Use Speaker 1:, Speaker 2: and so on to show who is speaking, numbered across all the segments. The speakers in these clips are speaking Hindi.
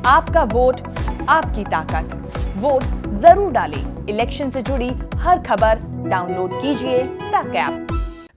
Speaker 1: आपका वोट आपकी ताकत, वोट जरूर डालें। इलेक्शन से जुड़ी हर खबर डाउनलोड कीजिए तक ऐप।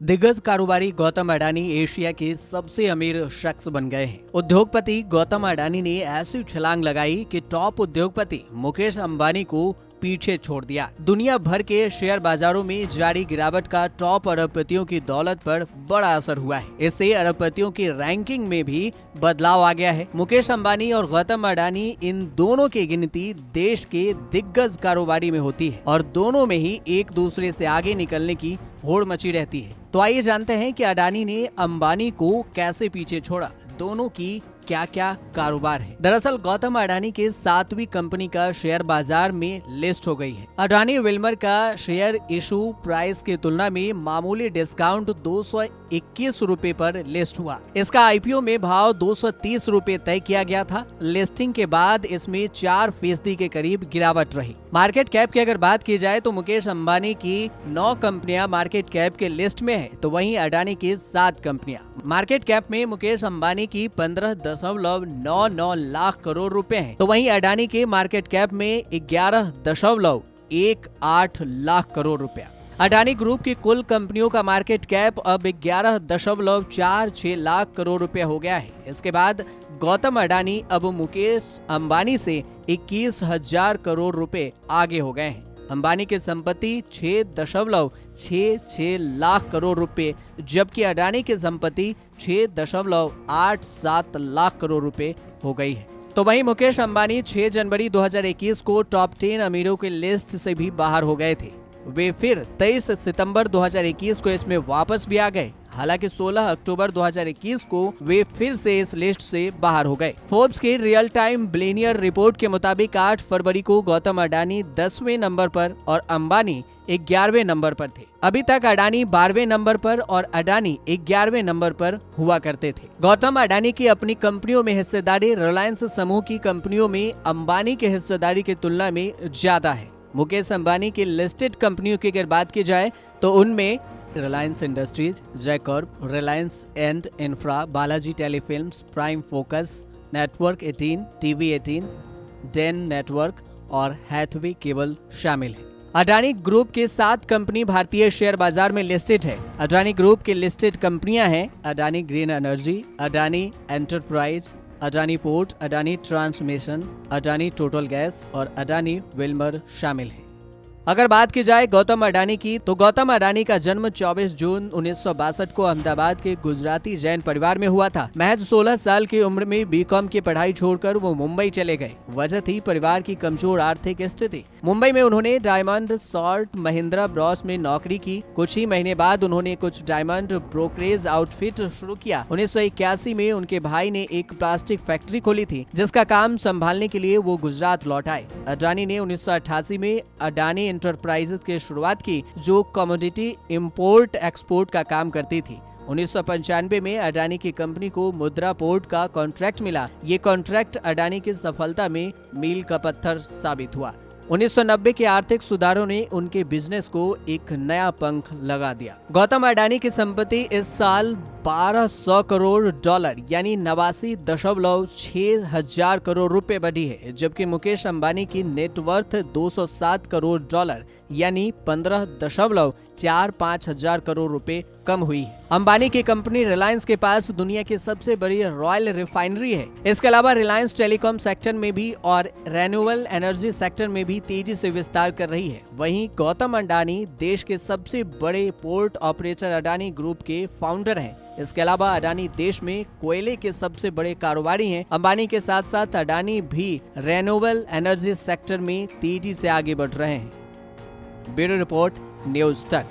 Speaker 2: दिग्गज कारोबारी गौतम अडानी एशिया के सबसे अमीर शख्स बन गए हैं। उद्योगपति गौतम अडानी ने ऐसी छलांग लगाई कि टॉप उद्योगपति मुकेश अंबानी को पीछे छोड़ दिया। दुनिया भर के शेयर बाजारों में जारी गिरावट का टॉप अरबपतियों की दौलत पर बड़ा असर हुआ है। इससे अरबपतियों की रैंकिंग में भी बदलाव आ गया है। मुकेश अंबानी और गौतम अडानी, इन दोनों की गिनती देश के दिग्गज कारोबारी में होती है और दोनों में ही एक दूसरे से आगे निकलने की होड़ मची रहती है। तो आइए जानते हैं कि अडानी ने अंबानी को कैसे पीछे छोड़ा, दोनों की क्या क्या कारोबार है। दरअसल गौतम अडानी के 7वीं कंपनी का शेयर बाजार में लिस्ट हो गई है। अडानी विल्मर का शेयर इशू प्राइस की तुलना में मामूली डिस्काउंट 221 रुपए पर लिस्ट हुआ। इसका आईपीओ में भाव 230 रुपए तय किया गया था। लिस्टिंग के बाद इसमें 4% के करीब गिरावट रही। मार्केट कैप की अगर बात की जाए तो मुकेश अंबानी की 9 कंपनियां मार्केट कैप के लिस्ट में है, तो वहीं अडानी की 7 कंपनियां। मार्केट कैप में मुकेश अंबानी की 15.99 लाख करोड़ रुपए हैं, तो वहीं अडानी के मार्केट कैप में 11.18 लाख करोड़ रुपया। अडानी ग्रुप की कुल कंपनियों का मार्केट कैप अब 11.46 लाख करोड़ रुपया हो गया है। इसके बाद गौतम अडानी अब मुकेश अंबानी से 21,000 करोड़ रुपए आगे हो गए हैं। अंबानी की संपत्ति 6.66 लाख करोड़ रुपए, जबकि अडानी की संपत्ति 6.87 लाख करोड़ रुपए हो गई है। तो वहीं मुकेश अंबानी 6 जनवरी 2021 को टॉप 10 अमीरों की लिस्ट से भी बाहर हो गए थे। वे फिर 23 सितंबर 2021 को इसमें वापस भी आ गए। हालांकि 16 अक्टूबर 2021 को वे फिर से इस लिस्ट से बाहर हो गए। फोर्ब्स की रियल टाइम बिलियनियर रिपोर्ट के मुताबिक 8 फरवरी को गौतम अडानी 10वें नंबर पर और अंबानी 11वें नंबर पर थे। अभी तक अडानी 12वें नंबर पर और अडानी 11वें नंबर पर हुआ करते थे। गौतम अडानी की अपनी कंपनियों में हिस्सेदारी रिलायंस समूह की कंपनियों में अंबानी की हिस्सेदारी की तुलना में ज्यादा है। मुकेश अंबानी की लिस्टेड कंपनियों की अगर बात की जाए तो उनमें Reliance Industries, Jaicorp, Reliance and Infra, Balaji Telefilms, Prime Focus, Network 18, TV 18, Den Network और हैथवे केबल शामिल है। अडानी ग्रुप के 7 कंपनी भारतीय शेयर बाजार में लिस्टेड है। अडानी ग्रुप की लिस्टेड कंपनियां हैं Adani green energy, Adani enterprise, Adani port, Adani transmission, Adani total gas और अडानी विल्मर शामिल है। अगर बात की जाए गौतम अडानी की, तो गौतम अडानी का जन्म 24 जून 1962 को अहमदाबाद के गुजराती जैन परिवार में हुआ था। महज 16 साल की उम्र में बीकॉम की पढ़ाई छोड़कर वो मुंबई चले गए। वजह थी परिवार की कमजोर आर्थिक स्थिति। मुंबई में उन्होंने डायमंड सॉर्ट महिंद्रा ब्रॉस में नौकरी की। कुछ ही महीने बाद उन्होंने कुछ डायमंड ब्रोकरेज आउटफिट शुरू किया। 1981 में उनके भाई ने एक प्लास्टिक फैक्ट्री खोली थी, जिसका काम संभालने के लिए वो गुजरात लौट आए। अडानी ने 1988 में अडानी एंटरप्राइजेज की शुरुआत की, जो कमोडिटी इंपोर्ट एक्सपोर्ट का काम करती थी। 1995 में अडानी की कंपनी को मुद्रा पोर्ट का कॉन्ट्रैक्ट मिला। ये कॉन्ट्रैक्ट अडानी की सफलता में मील का पत्थर साबित हुआ। 1990 के आर्थिक सुधारों ने उनके बिजनेस को एक नया पंख लगा दिया। गौतम अडानी की संपत्ति इस साल 1200 करोड़ डॉलर यानी 89.6 हजार करोड़ रुपए बढ़ी है, जबकि मुकेश अंबानी की नेटवर्थ 207 करोड़ डॉलर यानी 15.45 हजार करोड़ रुपए कम हुई है। अंबानी की कंपनी रिलायंस के पास दुनिया की सबसे बड़ी रॉयल रिफाइनरी है। इसके अलावा रिलायंस टेलीकॉम सेक्टर में भी और रिन्यूएबल एनर्जी सेक्टर में भी तेजी से विस्तार कर रही है। वहीं गौतम अडानी देश के सबसे बड़े पोर्ट ऑपरेटर अडानी ग्रुप के फाउंडर हैं। इसके अलावा अडानी देश में कोयले के सबसे बड़े कारोबारी हैं। अंबानी के साथ साथ अडानी भी रिन्यूएबल एनर्जी सेक्टर में तेजी से आगे बढ़ रहे हैं। ब्यूरो रिपोर्ट, न्यूज़ तक।